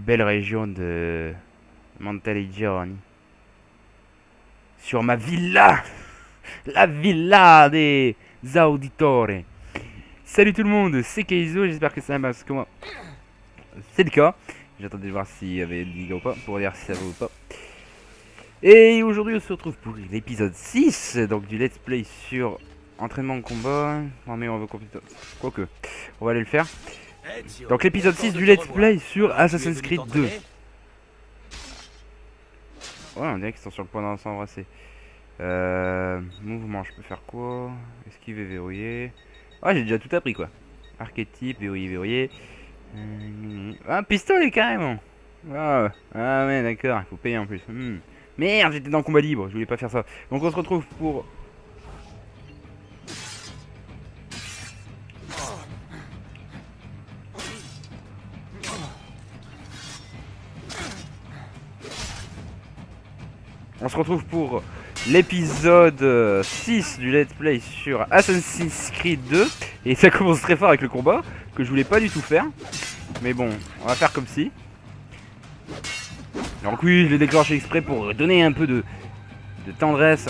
belle région de Monteliggioni. Sur ma villa, la villa des auditores. Salut tout le monde, c'est Keizo, j'espère que ça va parce que moi c'est le cas. J'attendais de voir s'il y avait le giga ou pas pour dire si ça vaut ou pas. Et aujourd'hui on se retrouve pour l'épisode 6 donc du let's play sur entraînement de combat. Non mais on veut compléter. Quoique, on va aller le faire. Donc l'épisode 6 du let's play sur Assassin's Creed 2. Ouais, on dirait qu'ils sont sur le point de s'embrasser. Mouvement, je peux faire quoi? Esquiver, verrouiller. Ah, j'ai déjà tout appris quoi. Archétype, verrouiller, verrouiller. Un pistolet carrément. Ah, ah ouais, d'accord, il faut payer en plus. Merde, j'étais dans le combat libre, je voulais pas faire ça. Donc on se retrouve pour... On se retrouve pour l'épisode 6 du let's play sur Assassin's Creed 2. Et ça commence très fort avec le combat, que je voulais pas du tout faire. Mais bon, on va faire comme si. Donc oui, je l'ai déclenché exprès pour donner un peu de tendresse.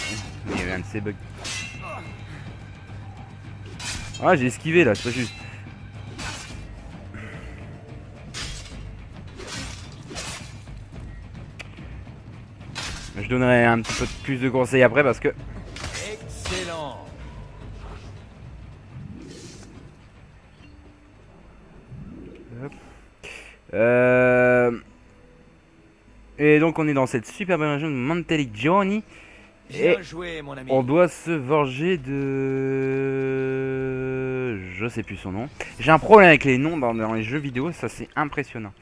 Il y avait un de ces bugs. Ah, j'ai esquivé là, c'est pas juste. Je donnerai un petit peu plus de conseils après parce que... Excellent. Et donc on est dans cette superbe région de Monteliggioni. Et Bien joué, mon ami. on doit se venger de... Je sais plus son nom. J'ai un problème avec les noms dans les jeux vidéo, ça c'est impressionnant.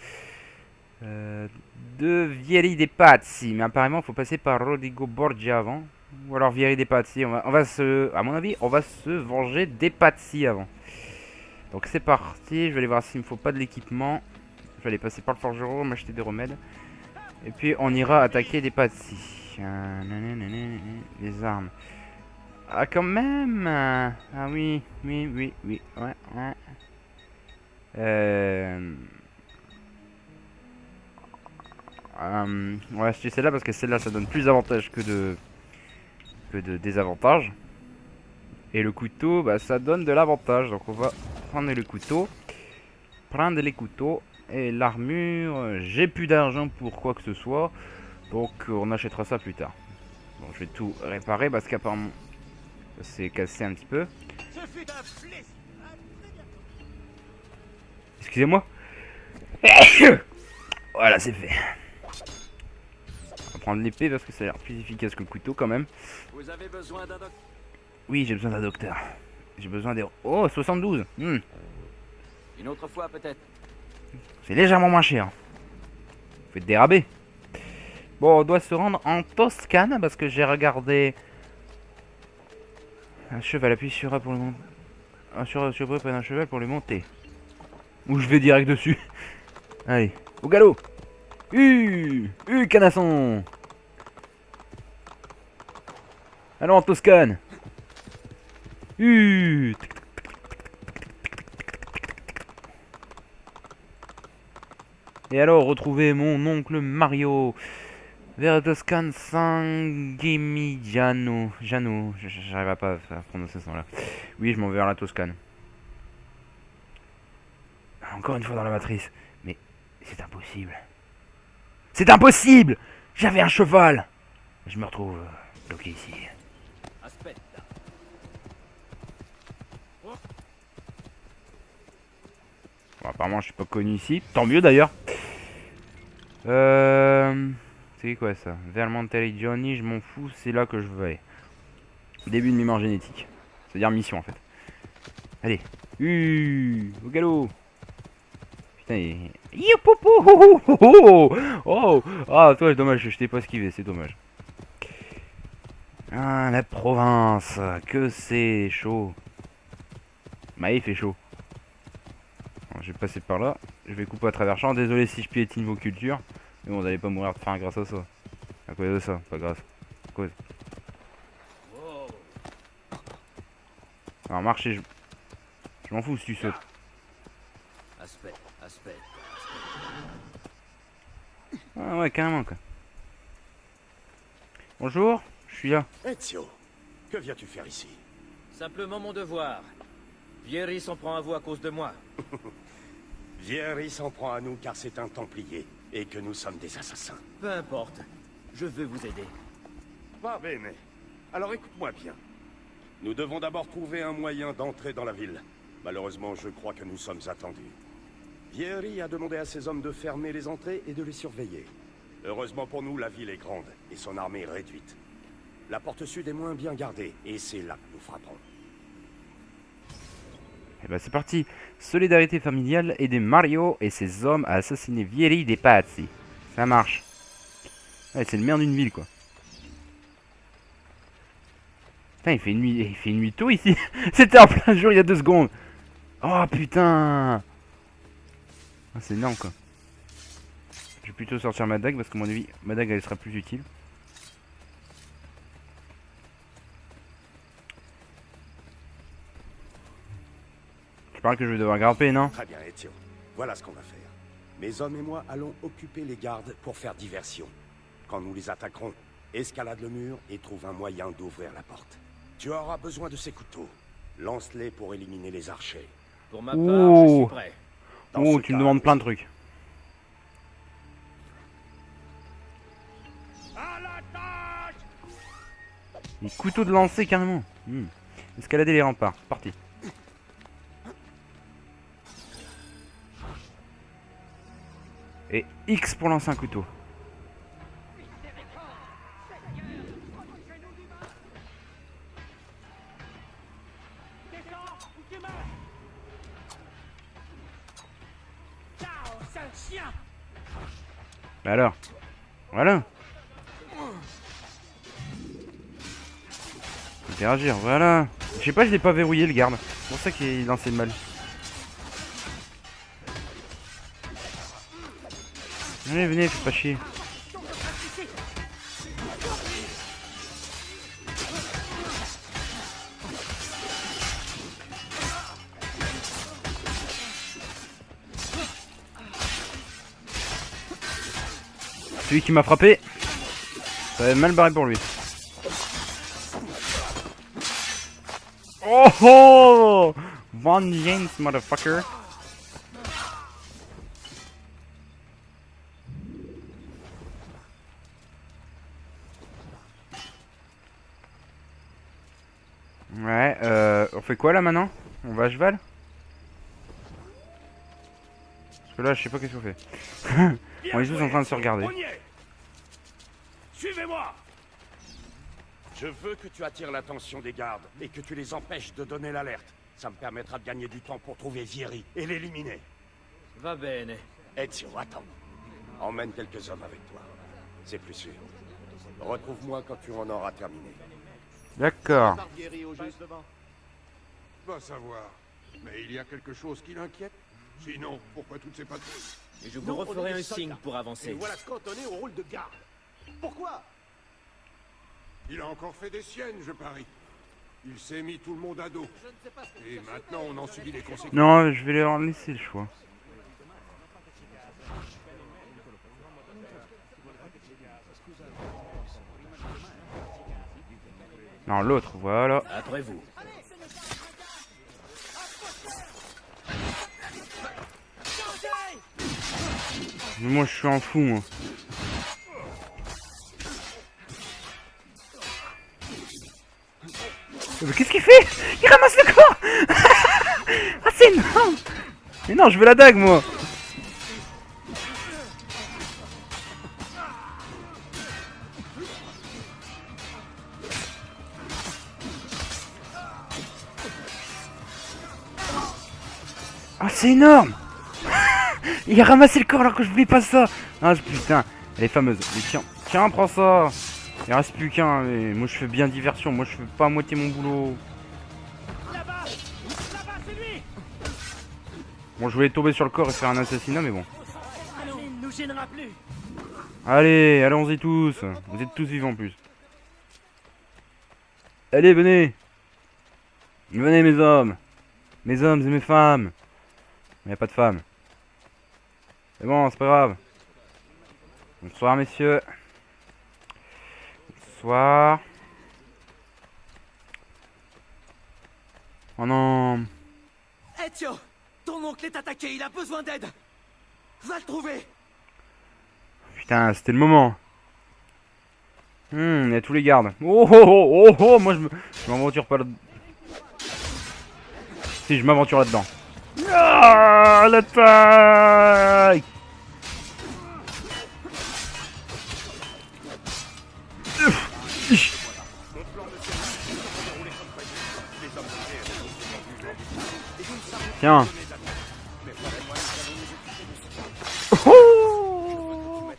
De Vieri dei Pazzi, mais apparemment il faut passer par Rodrigo Borgia avant. Ou alors Vieri dei Pazzi, on va se... À mon avis, on va se venger des Pazzi avant. Donc c'est parti, je vais aller voir s'il me faut pas de l'équipement. Je vais aller passer par le forgeron, m'acheter des remèdes. Et puis on ira attaquer des Pazzi. Les armes. Ah quand même. Ah oui, oui, oui, oui. Ouais, ouais. Ouais, je dis celle-là parce que celle-là ça donne plus d'avantages que de désavantages. Et le couteau, bah ça donne de l'avantage. Donc on va prendre le couteau. Prendre les couteaux. Et l'armure, j'ai plus d'argent pour quoi que ce soit. Donc on achètera ça plus tard. Bon, je vais tout réparer parce qu'apparemment c'est cassé un petit peu. Excusez-moi. Voilà, c'est fait. On va prendre l'épée parce que ça a l'air plus efficace que le couteau quand même. Vous avez besoin d'un docteur? Oui, j'ai besoin d'un docteur. J'ai besoin des... Oh, 72. Une autre fois peut-être. C'est légèrement moins cher. Faites des rabais. Bon, on doit se rendre en Toscane parce que j'ai regardé... Un cheval, appuie sur A pour le monter. Sur B, près d'un cheval pour le monter. Ou je vais direct dessus. Allez, au galop. Canasson. Allons en Toscane. Et alors, retrouver mon oncle Mario. Vers Toscane Saint-Gimignano. J'arrive pas à prononcer ce nom-là. Oui, je m'en vais vers la Toscane. Encore une fois dans la matrice. Mais c'est impossible. C'est impossible! J'avais un cheval! Je me retrouve bloqué ici. Aspetta. Bon, apparemment, je suis pas connu ici. Tant mieux d'ailleurs. C'est quoi ça? Vers Monteliggioni, je m'en fous. C'est là que je veux aller. Début de mémoire génétique. C'est-à-dire mission en fait. Allez. Au galop. Putain, il... Oh, ah, toi, dommage, je t'ai pas esquivé, c'est dommage. Ah, la province, que c'est chaud. Bah, il fait chaud. Bon, je vais passer par là, je vais couper à travers champ. Désolé si je piétine vos cultures. Mais bon, vous allez pas mourir de faim grâce à ça. À cause de ça, pas grâce. À cause. Alors, marcher, je m'en fous si tu sautes. Aspetta. Ah ouais, carrément, quoi. Bonjour, je suis là. Ezio, que viens-tu faire ici? Simplement mon devoir. Vieri s'en prend à vous à cause de moi. Vieri s'en prend à nous car c'est un Templier et que nous sommes des assassins. Peu importe. Je veux vous aider. Va bene. Alors écoute-moi bien. Nous devons d'abord trouver un moyen d'entrer dans la ville. Malheureusement, je crois que nous sommes attendus. Vieri a demandé à ses hommes de fermer les entrées et de les surveiller. Heureusement pour nous, la ville est grande et son armée est réduite. La porte sud est moins bien gardée et c'est là que nous frapperons. Et bah c'est parti. Solidarité familiale, aider Mario et ses hommes à assassiner Vieri dei Pazzi. Ça marche. Ouais, c'est le maire d'une ville, quoi. Putain, il fait nuit tôt ici. C'était en plein jour il y a 2 secondes. Oh putain. Ah, c'est énorme, quoi. Je vais plutôt sortir ma dague parce que, à mon avis, ma dague elle sera plus utile. Je parle que je vais devoir grimper, non? Très bien, Ezio. Voilà ce qu'on va faire. Mes hommes et moi allons occuper les gardes pour faire diversion. Quand nous les attaquerons, escalade le mur et trouve un moyen d'ouvrir la porte. Tu auras besoin de ces couteaux. Lance-les pour éliminer les archers. Pour ma part, je suis Oh, prêt. Dans oh ce tu me cas, demandes plein de trucs. Des couteaux de lancer carrément. Escalader les remparts, c'est parti. Et X pour lancer un couteau. Bah alors, voilà. Interagir, voilà. Je sais pas, je l'ai pas verrouillé le garde. C'est pour ça qu'il lançait mal. Allez, venez, faites pas chier. Celui qui m'a frappé, ça va mal barré pour lui. Oh oh! Vengeance, motherfucker. Ouais, on fait quoi là maintenant? On va à cheval? Parce que là, je sais pas qu'est-ce qu'on fait. On est tous en train de se regarder. On y est. Suivez-moi. Je veux que tu attires l'attention des gardes et que tu les empêches de donner l'alerte. Ça me permettra de gagner du temps pour trouver Vieri et l'éliminer. Va bene. Ezio, attends. Emmène quelques hommes avec toi. C'est plus sûr. Retrouve-moi quand tu en auras terminé. D'accord. Va savoir. Mais il y a quelque chose qui l'inquiète. Sinon, pourquoi toutes ces patrouilles? Et je vous referai un signe pour avancer. Voilà cantonné au rôle de garde. Pourquoi? Il a encore fait des siennes, je parie. Il s'est mis tout le monde à dos. Et maintenant, on en subit les conséquences. Non, je vais leur laisser le choix. Non, l'autre, voilà. Après vous. Moi, je suis un fou, moi. Mais qu'est-ce qu'il fait? Il ramasse le corps. Ah, c'est énorme. Mais non, je veux la dague, moi. Ah, c'est énorme. Il a ramassé le corps alors que je voulais pas ça. Ah putain, elle est fameuse. Mais tiens, tiens, prends ça. Il reste plus qu'un. Mais moi je fais bien diversion. Moi je fais pas à moitié mon boulot. Là-bas, c'est lui. Bon, je voulais tomber sur le corps et faire un assassinat, mais bon. Allons, il nous gênera plus. Allez, allons-y tous. Vous êtes tous vivants en plus. Allez, venez. Venez mes hommes. Mes hommes et mes femmes. Il n'y a pas de femmes. C'est bon, c'est pas grave. Bonsoir, messieurs. Bonsoir. Oh non. Ezio, ton oncle est attaqué, il a besoin d'aide. Va le trouver. Putain, c'était le moment. Il y a tous les gardes. Oh oh oh oh oh. Moi, je m'aventure pas là-dedans. Si, je m'aventure là-dedans. Ah, l'attaque. Tiens. Oh,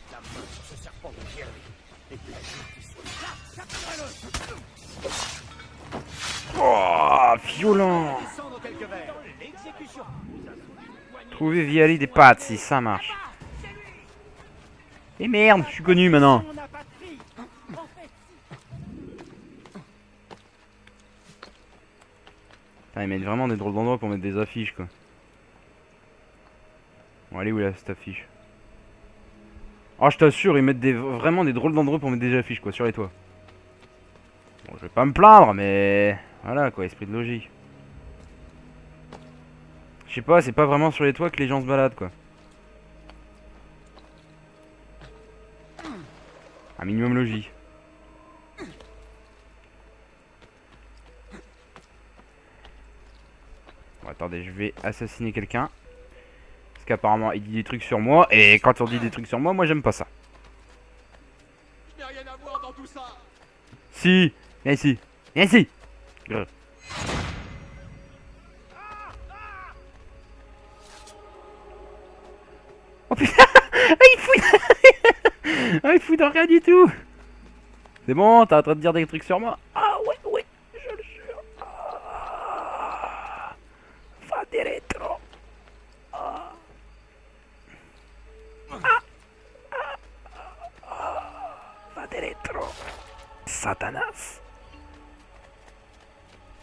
oh, violent. Descendre quelques verres. L'exécution. Trouver Viali des pattes, si ça marche. Et merde, je suis connu maintenant. On n'a pas de prix. En fait, Putain, ils mettent vraiment des drôles d'endroits pour mettre des affiches, quoi. Bon, allez, où là, cette affiche? Oh, je t'assure, ils mettent vraiment des drôles d'endroits pour mettre des affiches, quoi, sur les toits. Bon, je vais pas me plaindre, mais... Voilà, quoi, esprit de logique. Je sais pas, c'est pas vraiment sur les toits que les gens se baladent, quoi. Un minimum logique. Bon, attendez, je vais assassiner quelqu'un. Parce qu'apparemment, il dit des trucs sur moi. Et quand on dit des trucs sur moi, moi, j'aime pas ça. je n'ai rien à voir dans tout ça. Si, viens ici. Viens ici. Grrr. Oh putain. Il fouille. Ah, il fouille dans rien du tout. C'est bon, t'es en train de dire des trucs sur moi. Ah ouais, ouais, je le jure. Ah, va diretro. Ah. Va diretro. Satanas.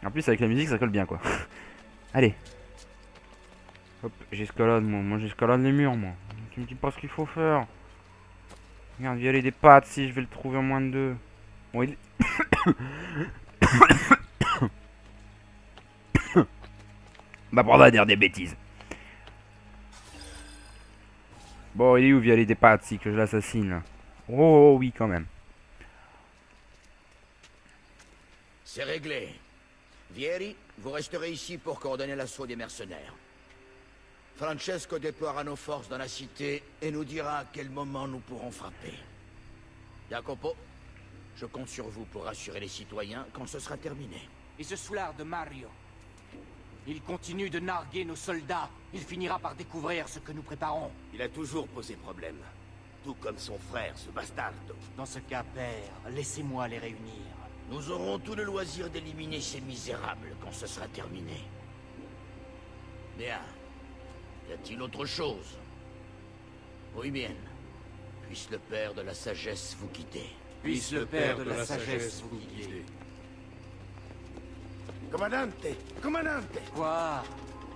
En plus avec la musique ça colle bien quoi. Allez. Hop, j'escalade moi j'escalade les murs moi. Tu me dis pas ce qu'il faut faire. Regarde, violer des pattes si je vais le trouver en moins de 2. Bon il... Bah pour dire des bêtises. Bon il est où violer des pattes si que je l'assassine là. Oh oui quand même. C'est réglé. Vieri, vous resterez ici pour coordonner l'assaut des mercenaires. Francesco déploiera nos forces dans la cité et nous dira à quel moment nous pourrons frapper. Jacopo, je compte sur vous pour rassurer les citoyens quand ce sera terminé. Et ce soulard de Mario. Il continue de narguer nos soldats. Il finira par découvrir ce que nous préparons. Il a toujours posé problème. Tout comme son frère, ce bastardo. Dans ce cas, père, laissez-moi les réunir. Nous aurons tout le loisir d'éliminer ces misérables quand ce sera terminé. Bien. Y a-t-il autre chose? Oui, bien. Puisse le père de la sagesse vous guider. Puisse le père de la sagesse vous guider. Commandante! Commandante! Quoi?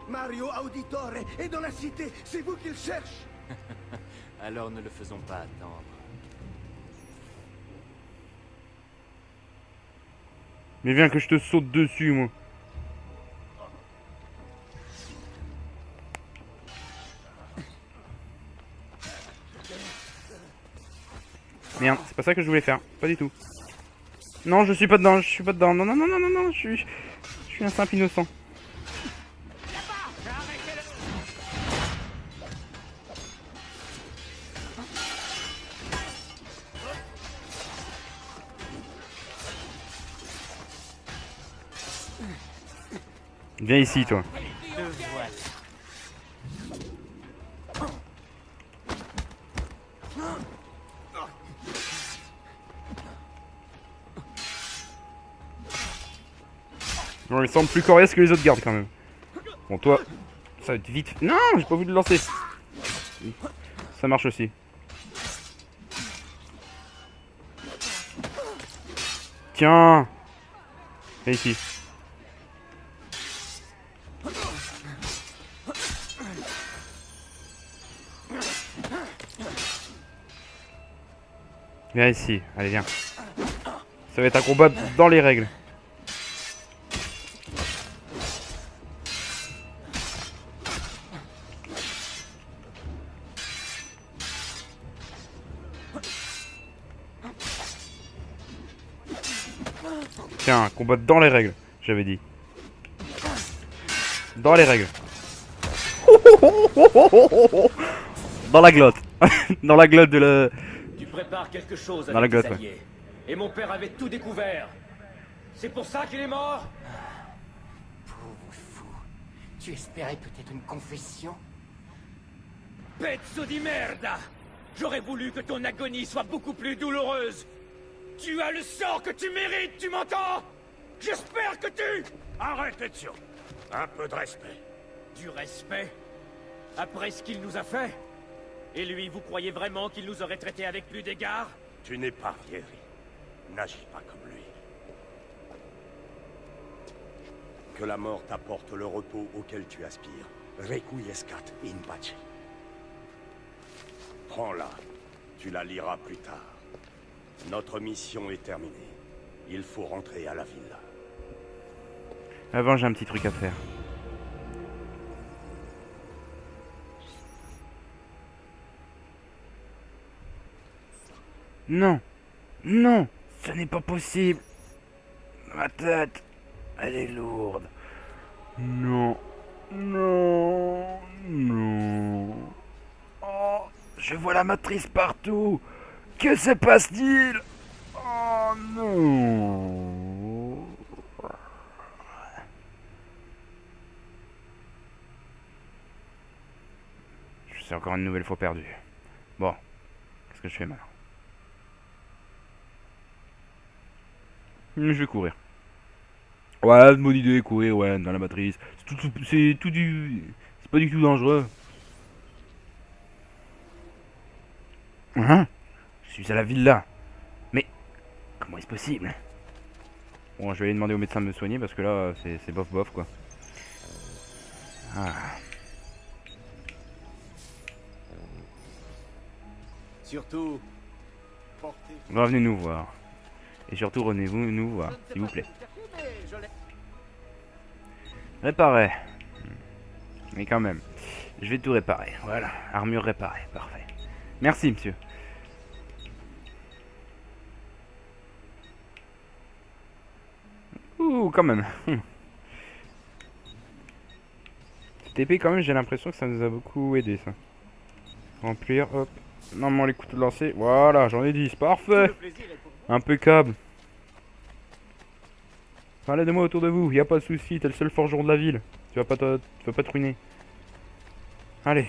Mario Auditore est dans la cité! C'est vous qu'il cherche! Alors ne le faisons pas attendre. Mais viens que je te saute dessus moi. Merde, c'est pas ça que je voulais faire, pas du tout. Non, je suis pas dedans, je suis pas dedans. Non, non, non, non, non, non, je suis un simple innocent. Viens ici, toi. Bon, il semble plus coriace que les autres gardes quand même. Bon, toi, ça va être vite. Non, j'ai pas voulu le lancer. Ça marche aussi. Tiens. Viens ici. Viens ici, allez viens. Ça va être un combat dans les règles. Tiens, combat dans les règles, j'avais dit. Dans les règles. Dans la glotte. Dans la glotte de la... Tu prépares quelque chose Dans avec la tes glotte, alliés. Et mon père avait tout découvert. C'est pour ça qu'il est mort? Pauvre fou. Tu espérais peut-être une confession? Pezzo di merda! J'aurais voulu que ton agonie soit beaucoup plus douloureuse. Tu as le sort que tu mérites, tu m'entends? J'espère que tu... Arrête, Ezio. Un peu de respect. Du respect? Après ce qu'il nous a fait? Et lui, vous croyez vraiment qu'il nous aurait traités avec plus d'égard? Tu n'es pas Vieri. N'agis pas comme lui. Que la mort t'apporte le repos auquel tu aspires. Requiescat in pace. Prends-la. Tu la liras plus tard. Notre mission est terminée. Il faut rentrer à la villa. Avant, j'ai un petit truc à faire. Non. Non. Ce n'est pas possible. Ma tête. Elle est lourde. Non. Non. Non. Oh. Je vois la matrice partout. Que se passe-t-il? Oh non. C'est encore une nouvelle fois perdue. Bon. Qu'est-ce que je fais maintenant? Je vais courir. Ouais, bonne idée, courir, ouais, dans la matrice. C'est tout du... C'est pas du tout dangereux. Hein? Je suis à la villa. Mais comment est-ce possible? Bon, je vais aller demander au médecin de me soigner parce que là, c'est bof bof quoi. Ah. Surtout, portez... Revenez nous voir. Et surtout, revenez-vous nous voir, s'il vous plaît. Réparer. Mais quand même. Je vais tout réparer. Voilà. Armure réparée. Parfait. Merci, monsieur. Ouh, quand même. Cette épée, quand même, j'ai l'impression que ça nous a beaucoup aidé, ça. Remplir, hop. Normalement, les couteaux de lancer. Voilà, j'en ai 10. Parfait. Impeccable. Parlez de moi autour de vous. Y a pas de souci. T'es le seul forgeron de la ville. Tu vas pas te ruiner. Allez.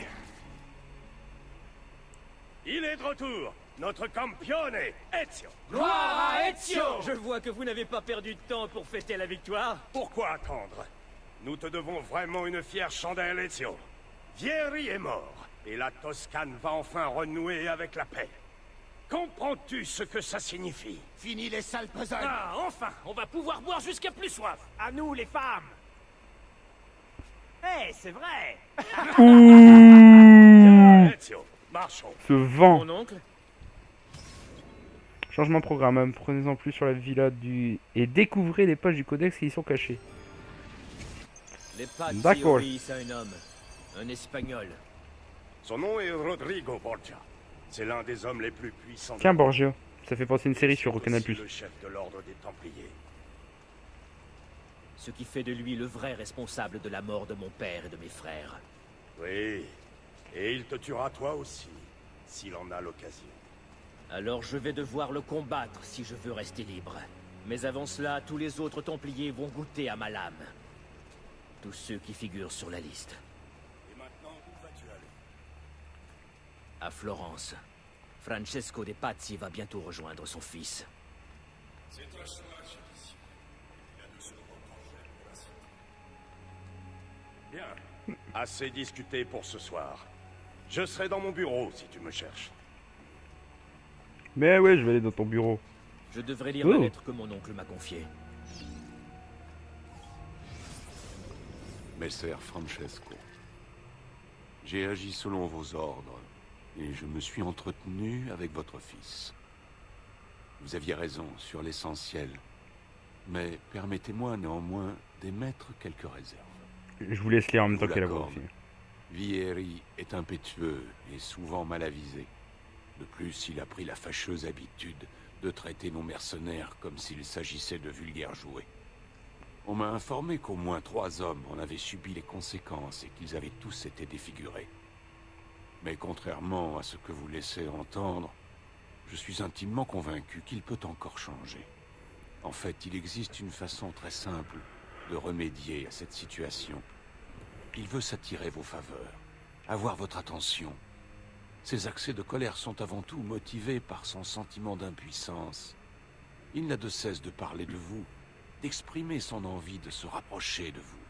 Il est de retour. Notre campione, Ezio. Gloire à Ezio! Je vois que vous n'avez pas perdu de temps pour fêter la victoire. Pourquoi attendre? Nous te devons vraiment une fière chandelle, Ezio. Vieri est mort, et la Toscane va enfin renouer avec la paix. Comprends-tu ce que ça signifie? Fini les sales besognes. Ah, enfin, on va pouvoir boire jusqu'à plus soif. À nous, les femmes. Eh, c'est vrai. Tiens, Ezio, marchons. Ce vent. Mon oncle? Changement de programme. Prenez-en plus sur la villa du... Et découvrez les pages du codex qui y sont cachées. Les pattes D'accord. obéissent à un homme. Un espagnol. Son nom est Rodrigo Borgia. C'est l'un des hommes les plus puissants. Tiens, Borgia. Ça fait penser à une série sur C'est Canal+. aussi le chef de l'ordre des Templiers. Ce qui fait de lui le vrai responsable de la mort de mon père et de mes frères. Oui, et il te tuera toi aussi, s'il en a l'occasion. Alors je vais devoir le combattre si je veux rester libre. Mais avant cela, tous les autres Templiers vont goûter à ma lame. Tous ceux qui figurent sur la liste. Et maintenant, où vas-tu aller? À Florence. Francesco de Pazzi va bientôt rejoindre son fils. C'est un chemin judicieux. Il a de se repencher pour la cité. Bien. Assez discuté pour ce soir. Je serai dans mon bureau si tu me cherches. Mais ouais, je vais aller dans ton bureau. Je devrais lire Oh. la lettre que mon oncle m'a confiée. Messer Francesco, j'ai agi selon vos ordres et je me suis entretenu avec votre fils. Vous aviez raison sur l'essentiel. Mais permettez-moi néanmoins d'émettre quelques réserves. Je vous laisse lire en même Je temps vous que la voix l'accorde. aussi. Vieri est impétueux et souvent mal avisé. De plus, il a pris la fâcheuse habitude de traiter nos mercenaires comme s'il s'agissait de vulgaires jouets. On m'a informé qu'au moins 3 hommes en avaient subi les conséquences et qu'ils avaient tous été défigurés. Mais contrairement à ce que vous laissez entendre, je suis intimement convaincu qu'il peut encore changer. En fait, il existe une façon très simple de remédier à cette situation. Il veut s'attirer vos faveurs, avoir votre attention. Ses accès de colère sont avant tout motivés par son sentiment d'impuissance. Il n'a de cesse de parler de vous, d'exprimer son envie de se rapprocher de vous.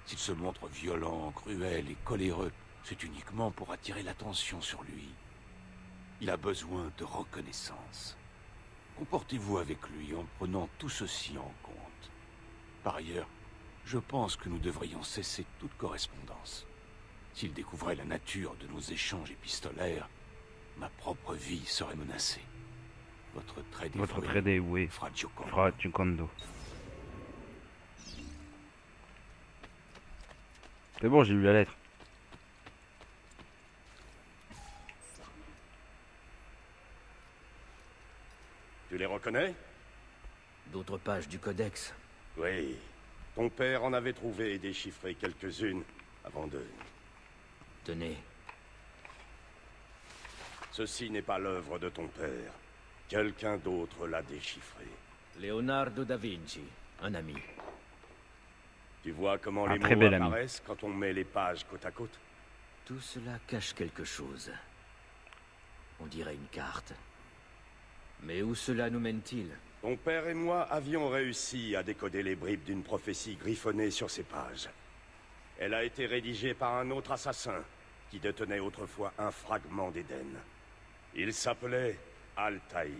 S'il se montre violent, cruel et coléreux, c'est uniquement pour attirer l'attention sur lui. Il a besoin de reconnaissance. Comportez-vous avec lui en prenant tout ceci en compte. Par ailleurs, je pense que nous devrions cesser toute correspondance. S'il découvrait la nature de nos échanges épistolaires, ma propre vie serait menacée. Votre très dévoué, Fra Giocondo. Fra Giocondo. C'est bon, j'ai lu la lettre. Tu les reconnais? D'autres pages du codex. Oui. Ton père en avait trouvé et déchiffré quelques-unes avant de... Tenez, Ceci n'est pas l'œuvre de ton père. Quelqu'un d'autre l'a déchiffré. Leonardo da Vinci, un ami. Tu vois comment Un les très mots bel ami. apparaissent quand on met les pages côte à côte? Tout cela cache quelque chose. On dirait une carte. Mais où cela nous mène-t-il? Ton père et moi avions réussi à décoder les bribes d'une prophétie griffonnée sur ces pages. Elle a été rédigée par un autre assassin qui détenait autrefois un fragment d'Éden. Il s'appelait Altaïr.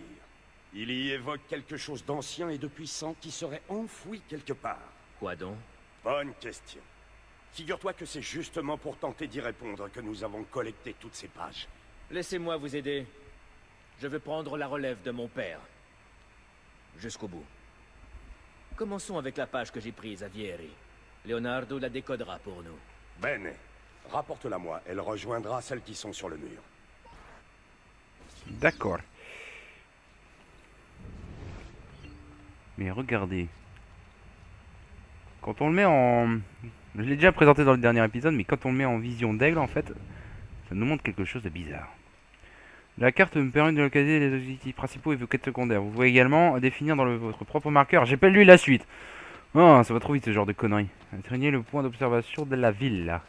Il y évoque quelque chose d'ancien et de puissant qui serait enfoui quelque part. Quoi donc? Bonne question. Figure-toi que c'est justement pour tenter d'y répondre que nous avons collecté toutes ces pages. Laissez-moi vous aider. Je veux prendre la relève de mon père. Jusqu'au bout. Commençons avec la page que j'ai prise à Vieri. Leonardo la décodera pour nous. Bene, rapporte-la moi. Elle rejoindra celles qui sont sur le mur. D'accord. Mais regardez. Quand on le met en... Je l'ai déjà présenté dans le dernier épisode, mais quand on le met en vision d'aigle, en fait, ça nous montre quelque chose de bizarre. La carte me permet de localiser les objectifs principaux et vos quêtes secondaires. Vous pouvez également définir dans votre propre marqueur. J'ai pas lu la suite. Oh, ça va trop vite ce genre de conneries. Atteignez le point d'observation de la ville, là.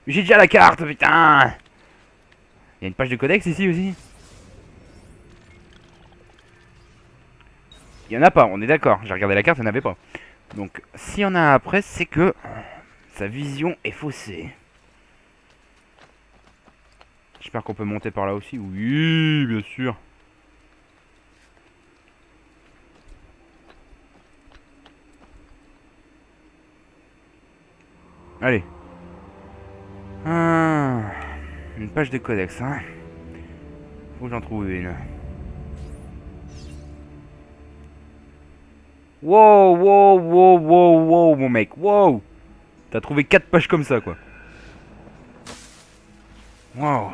J'ai déjà la carte, putain! Il y a une page de codex ici aussi? Il y en a pas, on est d'accord. J'ai regardé la carte, il n'y en avait pas. Donc, s'il y en a après, c'est que sa vision est faussée. J'espère qu'on peut monter par là aussi. Oui, bien sûr. Allez. Une page de codex, hein. Faut que j'en trouve une. Wow, wow, wow, wow, wow, mon mec, wow. T'as trouvé 4 pages comme ça, quoi. Wow.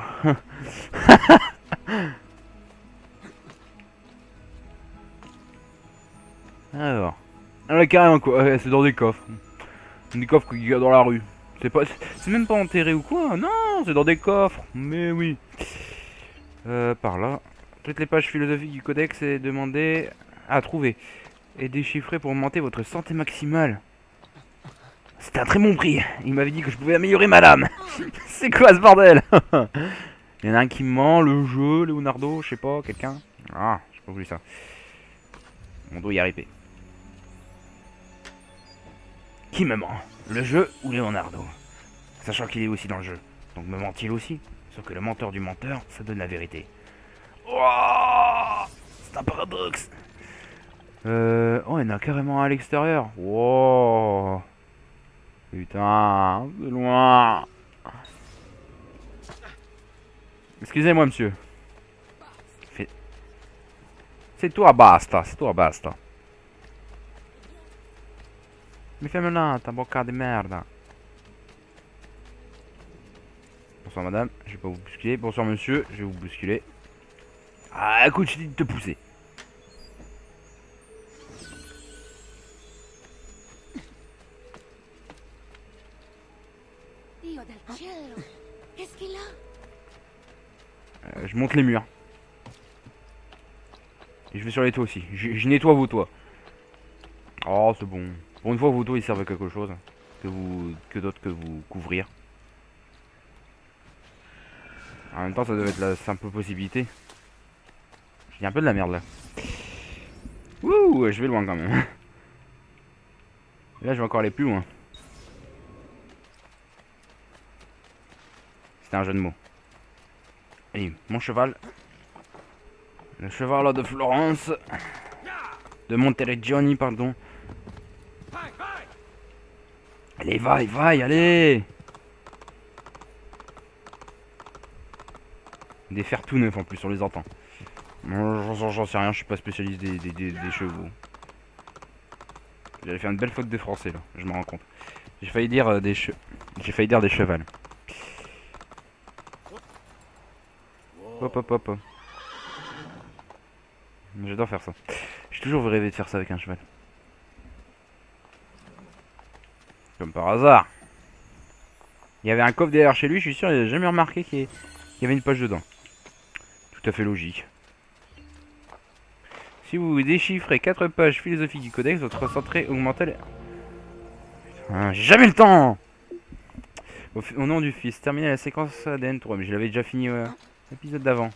Alors. Ah, carrément, quoi. Ouais, c'est dans des coffres. Des coffres qu'il y a dans la rue. C'est même pas enterré ou quoi. Non, c'est dans des coffres. Mais oui. Par là. Toutes les pages philosophiques du codex est demandé à trouver et déchiffrer pour augmenter votre santé maximale. C'était un très bon prix. Il m'avait dit que je pouvais améliorer ma lame. C'est quoi ce bordel? Il y en a un qui me ment, le jeu, Leonardo, je sais pas, quelqu'un. Ah, j'ai pas voulu ça. Mon dos y a ripé. Qui me ment? Le jeu ou Leonardo? Sachant qu'il est aussi dans le jeu. Donc me ment-il aussi? Sauf que le menteur du menteur, ça donne la vérité. Oh, c'est un paradoxe. Oh, il y en a carrément à l'extérieur. Wow. Putain, de loin. Excusez-moi, monsieur. C'est toi, basta, c'est toi, basta. Mi fais menata, bocca de merde. Bonsoir madame, je vais pas vous bousculer. Bonsoir monsieur, je vais vous bousculer. Ah, écoute, je dis de te pousser. Dio del cielo! Qu'est-ce qu'il a? Je monte les murs. Et je vais sur les toits aussi. Je nettoie vos toits. Oh, c'est bon. Pour une fois, vos toits, ils servent à quelque chose. Que d'autres que vous couvrir. En même temps, ça doit être la simple possibilité. J'ai un peu de la merde là. Ouh, je vais loin quand même. Et là, je vais encore aller plus loin. C'était un jeu de mots. Allez, mon cheval. Le cheval de Florence. De Monteriggioni, pardon. Allez, vaille, allez. Des fers tout neufs en plus, on les entend. J'en sais rien, je suis pas spécialiste des chevaux. J'avais fait une belle faute de français là, je me rends compte. J'ai failli dire des chevals. Hop hop hop. J'adore faire ça. J'ai toujours rêvé de faire ça avec un cheval. Comme par hasard. Il y avait un coffre derrière chez lui, je suis sûr, il n'a jamais remarqué qu'il y avait une page dedans. Tout à fait logique. Si vous déchiffrez 4 pages philosophiques du codex, votre santé augmente. Putain, j'ai jamais le temps. Au nom du fils, terminer la séquence ADN 3, mais je l'avais déjà fini l'épisode d'avant.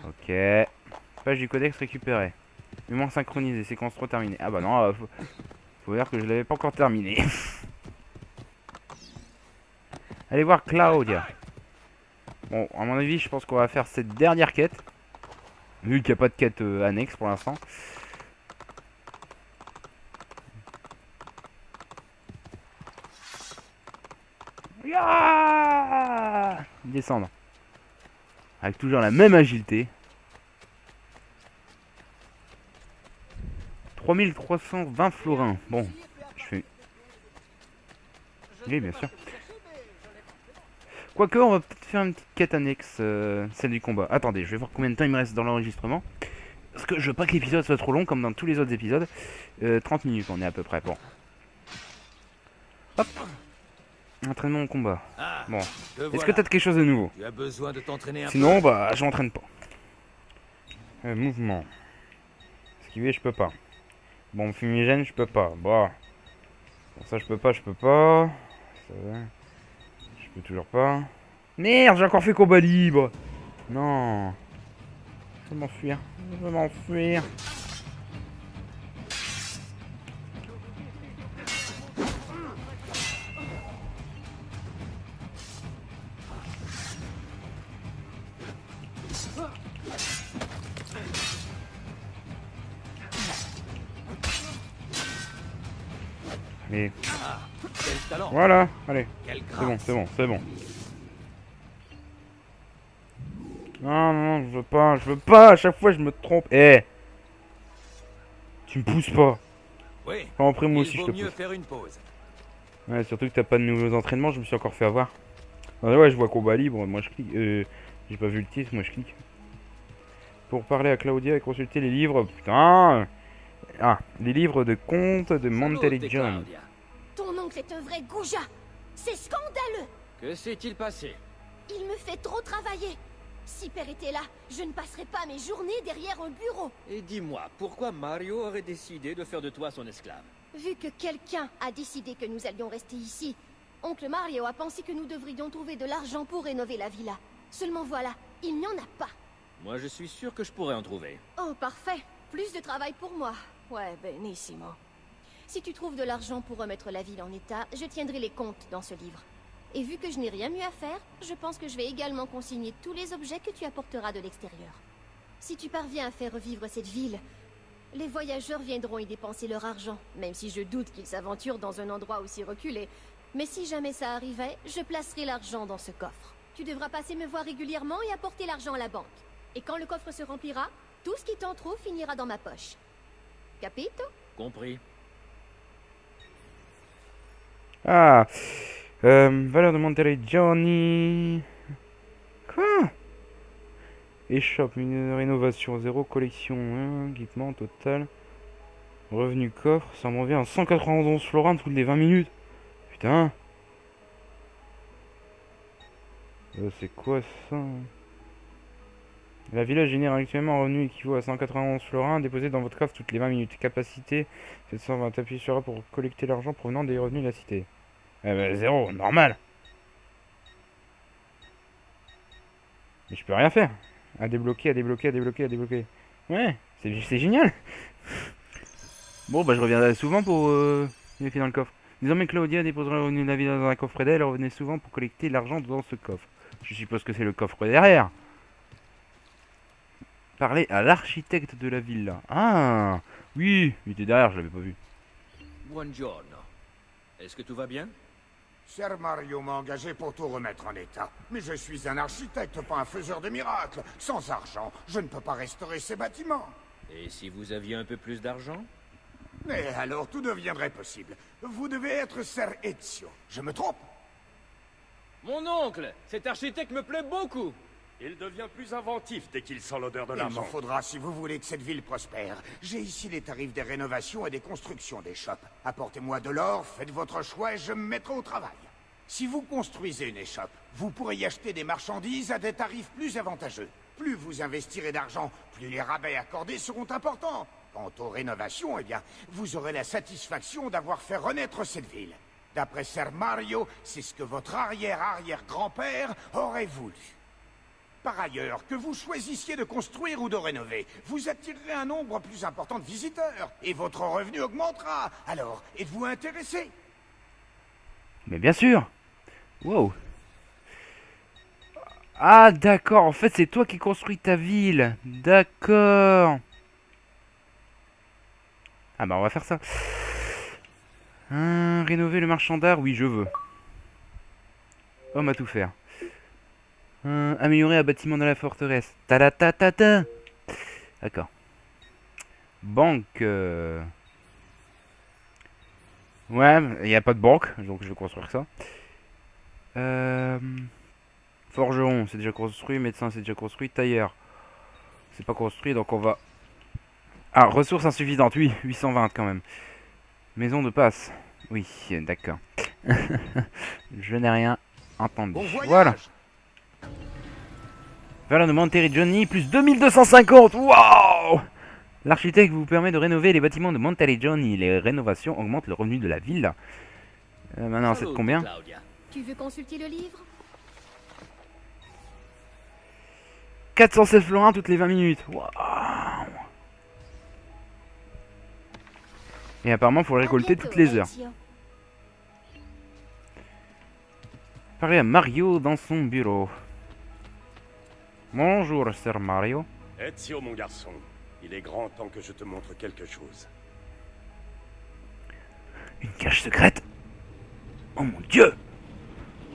Ok. Page du codex récupérée. Mémoire synchronisée, séquence 3 terminée. Ah bah non, faut dire que je l'avais pas encore terminé. Allez voir Claudia. Bon, à mon avis, je pense qu'on va faire cette dernière quête. Vu qu'il n'y a pas de quête annexe pour l'instant. Descendre. Avec toujours la même agilité. 3320 florins. Bon, je fais... Oui, bien sûr. Quoique, on va peut-être faire une petite quête annexe, celle du combat. Attendez, je vais voir combien de temps il me reste dans l'enregistrement. Parce que je veux pas que l'épisode soit trop long, comme dans tous les autres épisodes. 30 minutes, on est à peu près. Bon. Hop. Entraînement au combat. Bon. Est-ce que t'as quelque chose de nouveau? Tu as besoin de t'entraîner un peu. Sinon, bah, je m'entraîne pas. Mouvement. Esquiver, je peux pas. Bon, fumigène, je peux pas. Bon. Ça, je peux pas. Ça va. Je peux toujours pas. Merde, j'ai encore fait combat libre. Non. Je vais m'enfuir. Je vais m'enfuir. Allez. Quel talent. Voilà, allez. Quelle C'est bon, grâce. c'est bon, c'est bon. Non, non, je veux pas, à chaque fois je me trompe. Eh, tu me pousses pas. Oui. En après, moi Il aussi je vaut te mieux pousse. faire une pause. Ouais, surtout que t'as pas de nouveaux entraînements, je me suis encore fait avoir. Ah ouais, je vois combat libre, moi je clique. J'ai pas vu le titre, moi je clique. Pour parler à Claudia et consulter les livres, putain. Ah, les livres de contes de Monteriggioni. Claudia. Ton oncle est un vrai goujat. C'est scandaleux. Que s'est-il passé? Il me fait trop travailler. Si Père était là, je ne passerais pas mes journées derrière un bureau. Et dis-moi, pourquoi Mario aurait décidé de faire de toi son esclave? Vu que quelqu'un a décidé que nous allions rester ici, oncle Mario a pensé que nous devrions trouver de l'argent pour rénover la villa. Seulement voilà, il n'y en a pas. Moi, je suis sûr que je pourrais en trouver. Oh, parfait. Plus de travail pour moi. Ouais, benissimo. Si tu trouves de l'argent pour remettre la ville en état, je tiendrai les comptes dans ce livre. Et vu que je n'ai rien mieux à faire, je pense que je vais également consigner tous les objets que tu apporteras de l'extérieur. Si tu parviens à faire revivre cette ville, les voyageurs viendront y dépenser leur argent, même si je doute qu'ils s'aventurent dans un endroit aussi reculé. Mais si jamais ça arrivait, je placerai l'argent dans ce coffre. Tu devras passer me voir régulièrement et apporter l'argent à la banque. Et quand le coffre se remplira, Tout ce qui t'en trouve finira dans ma poche. Capito? Compris. Ah, valeur de Monteriggioni. Quoi? Échoppe, une rénovation, 0 collection, hein, équipement total. Revenu coffre, ça me revient à 191 florins toutes les 20 minutes. Putain. C'est quoi ça? La villa génère actuellement un revenu équivaut à 191 florins déposés dans votre coffre toutes les 20 minutes. Capacité 720. Appuyez sur A pour collecter l'argent provenant des revenus de la cité. Eh ben, 0, normal. Mais je peux rien faire. À débloquer, à débloquer, à débloquer, à débloquer. Ouais, c'est génial. Bon, bah je reviendrai souvent pour vérifier dans le coffre. Désormais, Claudia déposera le revenu de la villa dans un coffre d'elle. Revenez souvent pour collecter l'argent dans ce coffre. Je suppose que c'est le coffre derrière. Parler à l'architecte de la villa. Ah, oui, il était derrière, je l'avais pas vu. Buongiorno. Est-ce que tout va bien? Ser Mario m'a engagé pour tout remettre en état. Mais je suis un architecte, pas un faiseur de miracles. Sans argent, je ne peux pas restaurer ces bâtiments. Et si vous aviez un peu plus d'argent? Mais alors tout deviendrait possible. Vous devez être Ser Ezio. Je me trompe? Mon oncle! Cet architecte me plaît beaucoup! Il devient plus inventif dès qu'il sent l'odeur de Il m'en l'argent. faudra si vous voulez que cette ville prospère. J'ai ici les tarifs des rénovations et des constructions des shops. Apportez-moi de l'or, faites votre choix et je me mettrai au travail. Si vous construisez une échoppe, vous pourrez y acheter des marchandises à des tarifs plus avantageux. Plus vous investirez d'argent, plus les rabais accordés seront importants. Quant aux rénovations, eh bien, vous aurez la satisfaction d'avoir fait renaître cette ville. D'après Ser Mario, c'est ce que votre arrière-arrière-grand-père aurait voulu. Par ailleurs, que vous choisissiez de construire ou de rénover, vous attirerez un nombre plus important de visiteurs, et votre revenu augmentera. Alors, êtes-vous intéressé? Mais bien sûr. Wow. Ah, d'accord, en fait, c'est toi qui construis ta ville. D'accord. Ah bah, on va faire ça. Rénover le marchand d'art, oui, je veux. Homme à tout faire. Améliorer un bâtiment dans la forteresse. Ta-da-ta-ta-ta. D'accord. Banque. Ouais, il n'y a pas de banque, donc je vais construire ça. Forgeron, c'est déjà construit. Médecin, c'est déjà construit. Tailleur, c'est pas construit, donc on va... Ah, ressources insuffisantes, oui, 820 quand même. Maison de passe. Oui, d'accord. Je n'ai rien entendu. Bon voyage. Voilà. Valeur de Monteriggioni, plus 2250. Waouh! L'architecte vous permet de rénover les bâtiments de Monteriggioni. Les rénovations augmentent le revenu de la ville. Maintenant, c'est de combien? Claudia. Tu veux consulter le livre? 416 florins toutes les 20 minutes. Waouh! Et apparemment, il faut le récolter toutes les heures. Ezio. Parler à Mario dans son bureau. Bonjour, Sir Mario. Ezio, mon garçon, il est grand temps que je te montre quelque chose. Une cache secrète? Oh mon Dieu!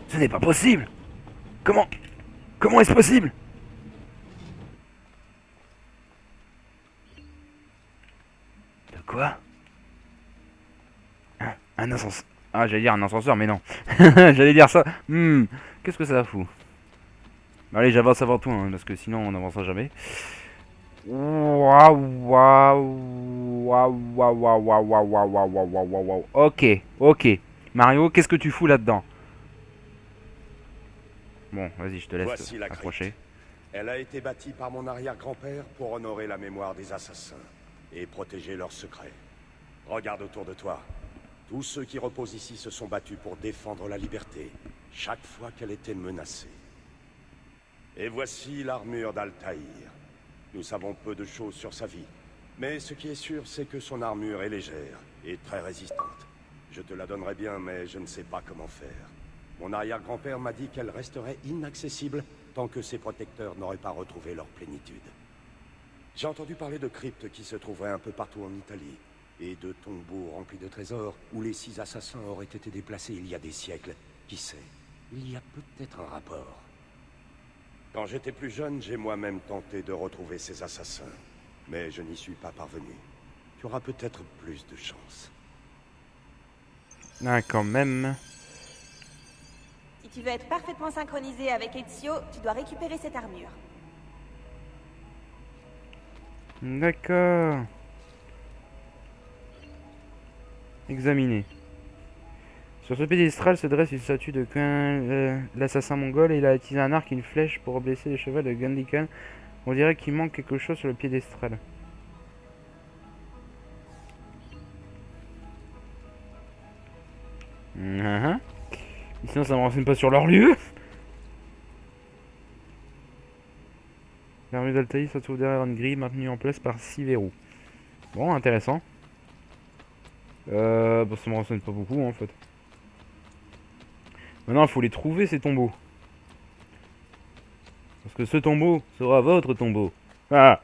Ce n'est pas possible! Comment est-ce possible? De quoi? Un ascenseur. Ah, j'allais dire un ascenseur, mais non. J'allais dire ça. Qu'est-ce que ça fout? Allez, j'avance avant tout, hein, parce que sinon on n'avancera jamais. Waouh, waouh, waouh, waouh, waouh, waouh, waouh, waouh, waouh, waouh, waouh. Ok. Mario, qu'est-ce que tu fous là-dedans? Bon, vas-y, je te laisse Voici la approcher. crypte. Elle a été bâtie par mon arrière-grand-père pour honorer la mémoire des assassins et protéger leurs secrets. Regarde autour de toi. Tous ceux qui reposent ici se sont battus pour défendre la liberté, chaque fois qu'elle était menacée. Et voici l'armure d'Altaïr. Nous savons peu de choses sur sa vie, mais ce qui est sûr, c'est que son armure est légère et très résistante. Je te la donnerais bien, mais je ne sais pas comment faire. Mon arrière-grand-père m'a dit qu'elle resterait inaccessible tant que ses protecteurs n'auraient pas retrouvé leur plénitude. J'ai entendu parler de cryptes qui se trouveraient un peu partout en Italie, et de tombeaux remplis de trésors où les 6 assassins auraient été déplacés il y a des siècles. Qui sait, il y a peut-être un rapport. Quand j'étais plus jeune, j'ai moi-même tenté de retrouver ces assassins. Mais je n'y suis pas parvenu. Tu auras peut-être plus de chance. Ah, quand même. Si tu veux être parfaitement synchronisé avec Ezio, tu dois récupérer cette armure. D'accord. Examiner. Sur ce piédestal se dresse une statue de l'assassin mongol et il a utilisé un arc et une flèche pour blesser le cheval de Gandhi Khan. On dirait qu'il manque quelque chose sur le piédestal. Sinon ça me renseigne pas sur leur lieu. La rue d'Altaï se trouve derrière une grille maintenue en place par 6 verrous. Bon, intéressant. Bon, ça me renseigne pas beaucoup en fait. Maintenant, il faut les trouver ces tombeaux. Parce que ce tombeau sera votre tombeau. Ah!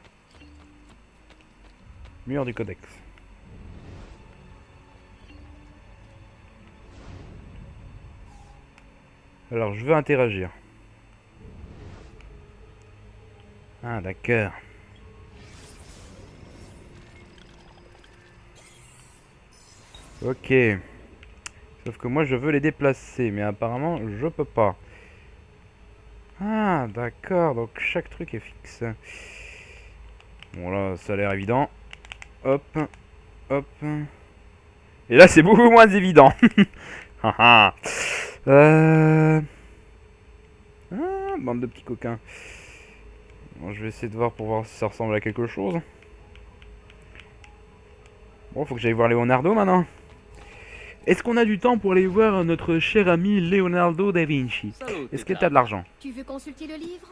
Mur du codex. Alors, je veux interagir. Ah, d'accord. Ok. Sauf que moi, je veux les déplacer, mais apparemment, je peux pas. Ah, d'accord. Donc, chaque truc est fixe. Bon, là, ça a l'air évident. Hop. Hop. Et là, c'est beaucoup moins évident. Ah, bande de petits coquins. Bon, je vais essayer de voir pour voir si ça ressemble à quelque chose. Bon, faut que j'aille voir Leonardo maintenant. Est-ce qu'on a du temps pour aller voir notre cher ami Leonardo da Vinci? Est-ce que t'as de l'argent? Tu veux consulter le livre?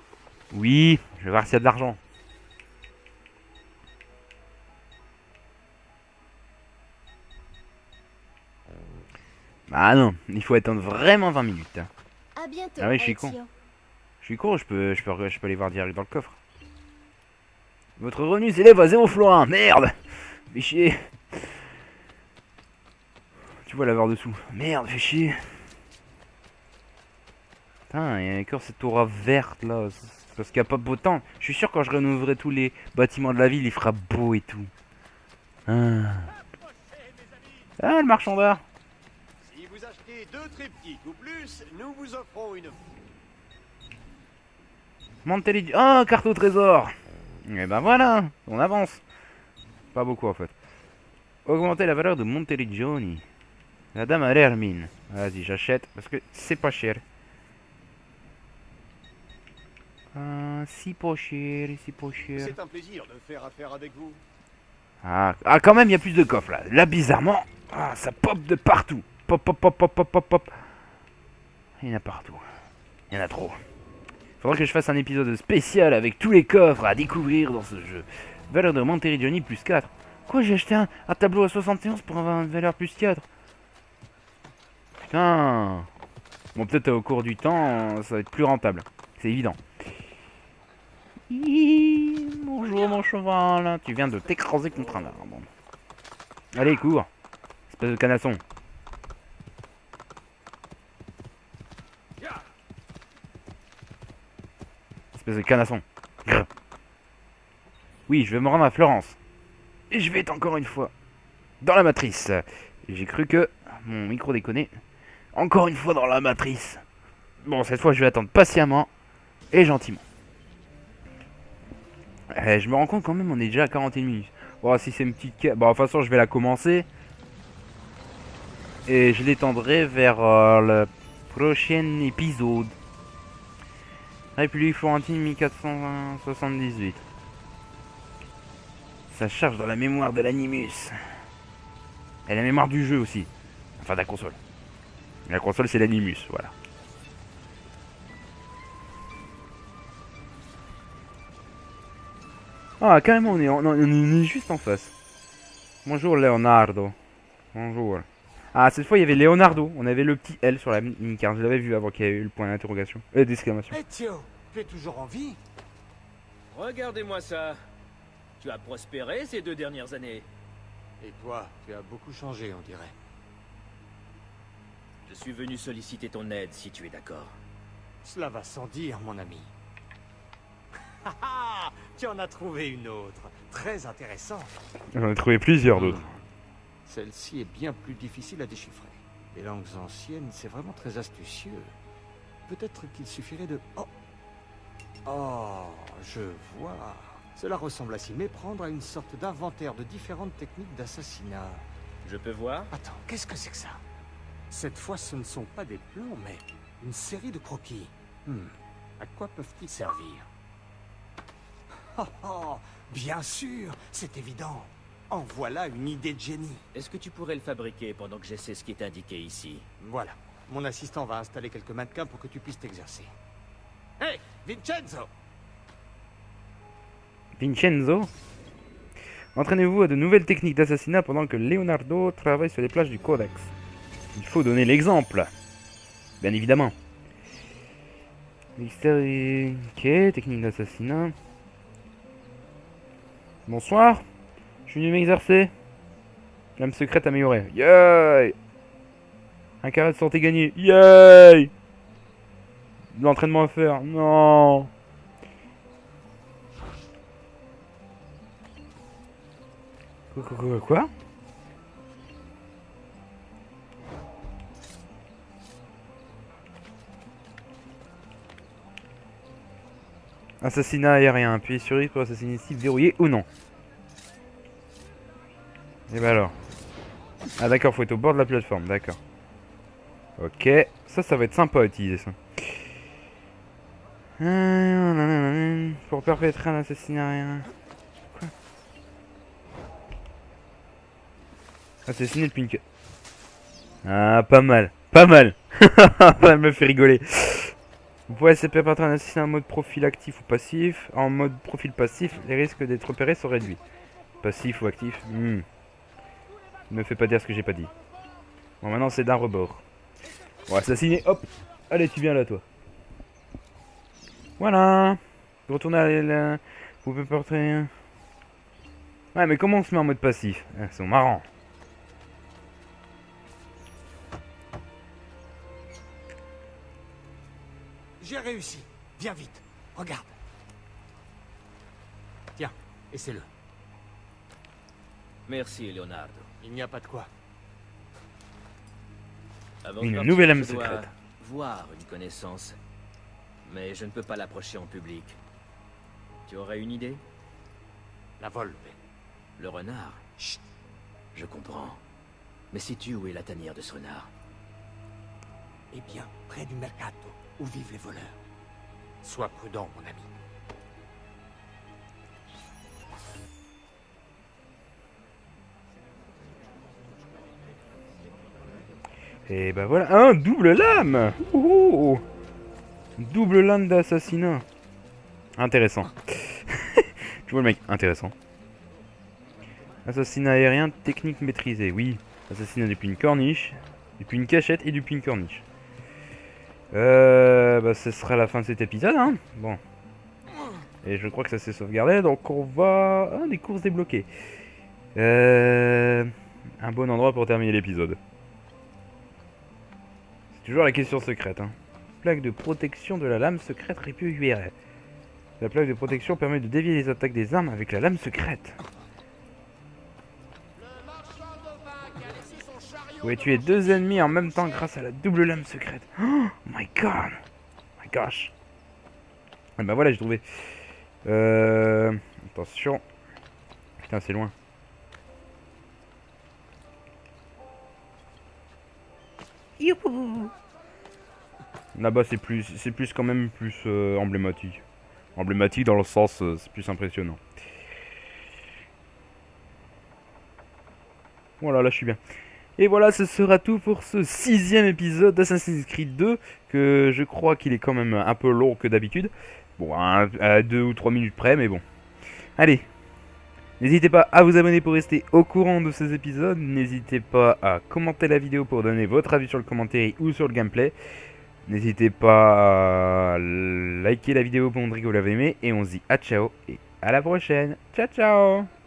Oui, je vais voir s'il y a de l'argent. Ah non, il faut attendre vraiment 20 minutes. À bientôt. Ah oui, je suis con. Ezio. Je suis con, je peux aller voir direct dans le coffre. Votre revenu s'élève à 0 florin, merde! Fais chier. Tu vois la barre dessous. Merde, fais chier. Putain, il y a encore cette aura verte là. C'est parce qu'il n'y a pas beau temps. Je suis sûr quand je rénoverai tous les bâtiments de la ville, il fera beau et tout. Ah, le marchand d'art. Si vous achetez 2 triptyques ou plus, nous vous offrons une... Montelli... Oh, carte au trésor. Et ben voilà, on avance. Pas beaucoup en fait. Augmenter la valeur de Monteriggioni. La dame a l'air mine. Vas-y, j'achète parce que c'est pas cher. Si pas cher, si pas cher. C'est un plaisir de faire affaire avec vous. Ah, quand même, il y a plus de coffres là. Là, bizarrement, ça pop de partout. Pop, pop, pop, pop, pop, pop, pop. Il y en a partout. Il y en a trop. Faudra que je fasse un épisode spécial avec tous les coffres à découvrir dans ce jeu. Valeur de Monteriggioni plus 4. Quoi, j'ai acheté un tableau à 71 pour avoir une valeur plus 4. Putain. Bon, peut-être au cours du temps, ça va être plus rentable. C'est évident. Bonjour mon cheval. Tu viens de t'écraser contre un arbre. Allez, cours. Espèce de canasson. Espèce de canasson. Grrr. Oui, je vais me rendre à Florence. Et je vais être encore une fois dans la matrice. J'ai cru que mon micro déconnait. Encore une fois dans la matrice. Bon, cette fois, je vais attendre patiemment et gentiment. Je me rends compte quand même, on est déjà à 41 minutes. Bon, si c'est une petite... Bon, de toute façon, je vais la commencer. Et je l'étendrai vers le prochain épisode. République Florentine 1478. Ça charge dans la mémoire de l'animus. Et la mémoire du jeu aussi. Enfin, de la console. La console, c'est l'animus, voilà. Ah, carrément, on est juste en face. Bonjour, Leonardo. Bonjour. Ah, cette fois, il y avait Leonardo. On avait le petit L sur la mini-carte. Je l'avais vu avant qu'il y ait eu le point d'interrogation. D'exclamation. Ezio, tu es toujours en vie? Regardez-moi ça. Tu as prospéré ces 2 dernières années. Et toi, tu as beaucoup changé, on dirait. Je suis venu solliciter ton aide si tu es d'accord. Cela va sans dire, mon ami. Tu en as trouvé une autre. Très intéressante. J'en ai trouvé plusieurs d'autres. Celle-ci est bien plus difficile à déchiffrer. Les langues anciennes, c'est vraiment très astucieux. Peut-être qu'il suffirait de... Oh! Oh, je vois. Cela ressemble à s'y méprendre à une sorte d'inventaire de différentes techniques d'assassinat. Je peux voir? Attends, qu'est-ce que c'est que ça? Cette fois, ce ne sont pas des plans, mais une série de croquis. À quoi peuvent-ils servir? Oh, oh, bien sûr, c'est évident. En voilà une idée de génie. Est-ce que tu pourrais le fabriquer pendant que j'essaie ce qui est indiqué ici? Voilà. Mon assistant va installer quelques mannequins pour que tu puisses t'exercer. Hey, Vincenzo! Vincenzo, entraînez-vous à de nouvelles techniques d'assassinat pendant que Leonardo travaille sur les plages du Codex. Il faut donner l'exemple. Bien évidemment. Mystère... Ok, technique d'assassinat. Bonsoir. Je suis venu m'exercer. Lame secrète améliorée. Yay! Un carré de santé gagné. Yay! De l'entraînement à faire. Non. Quoi? Assassinat aérien. Appuyez sur X pour assassiner cible verrouillé ou non. Et bah alors. Ah d'accord, faut être au bord de la plateforme, d'accord. Ok, ça va être sympa à utiliser ça. Pour perpétrer un assassinat aérien. Quoi? Assassiner le pink. Ah, pas mal. Pas mal. Elle me fait rigoler. Vous pouvez perpétrer un assassinat en mode profil actif ou passif. En mode profil passif, les risques d'être repérés sont réduits. Passif ou actif. Ne me fais pas dire ce que j'ai pas dit. Bon, maintenant c'est d'un rebord. Bon, assassiner, hop. Allez, tu viens là, toi. Voilà. Retournez à la... Vous pouvez porter... Ouais, mais comment on se met en mode passif? Ils sont marrants. J'ai réussi. Viens vite. Regarde. Tiens, essaie-le. Merci, Leonardo. Il n'y a pas de quoi. Avant Une de partir, nouvelle âme je dois secrète. voir une connaissance. Mais je ne peux pas l'approcher en public. Tu aurais une idée? La Volpe. Le renard? Chut. Je comprends. Mais sais-tu où est la tanière de ce renard? Eh bien, près du mercato, où vivent les voleurs. Sois prudent, mon ami. Et bah voilà, un double lame. Ouh. Double lame d'assassinat. Intéressant. Tu vois le mec, intéressant. Assassinat aérien, technique maîtrisée, oui. Assassinat depuis une corniche, depuis une cachette et depuis une corniche. Bah ce sera la fin de cet épisode, hein. Bon. Et je crois que ça s'est sauvegardé, donc on va... Ah, des courses débloquées. Un bon endroit pour terminer l'épisode. Toujours la question secrète. Hein. Plaque de protection de la lame secrète répue URL. La plaque de protection permet de dévier les attaques des armes avec la lame secrète. Vous pouvez tuer 2 ennemis en même temps grâce à la double lame secrète. Oh my god. My gosh. Et bah voilà, j'ai trouvé. Attention. Putain, c'est loin. Youhou. Là-bas c'est plus quand même plus emblématique. Emblématique dans le sens c'est plus impressionnant. Voilà, là je suis bien. Et voilà, ce sera tout pour ce 6e épisode d'Assassin's Creed 2, que je crois qu'il est quand même un peu long que d'habitude. Bon, à 2 ou 3 minutes près, mais bon. Allez, n'hésitez pas à vous abonner pour rester au courant de ces épisodes. N'hésitez pas à commenter la vidéo pour donner votre avis sur le commentaire ou sur le gameplay. N'hésitez pas à liker la vidéo pour montrer que vous l'avez aimé. Et on se dit à ciao et à la prochaine. Ciao ciao.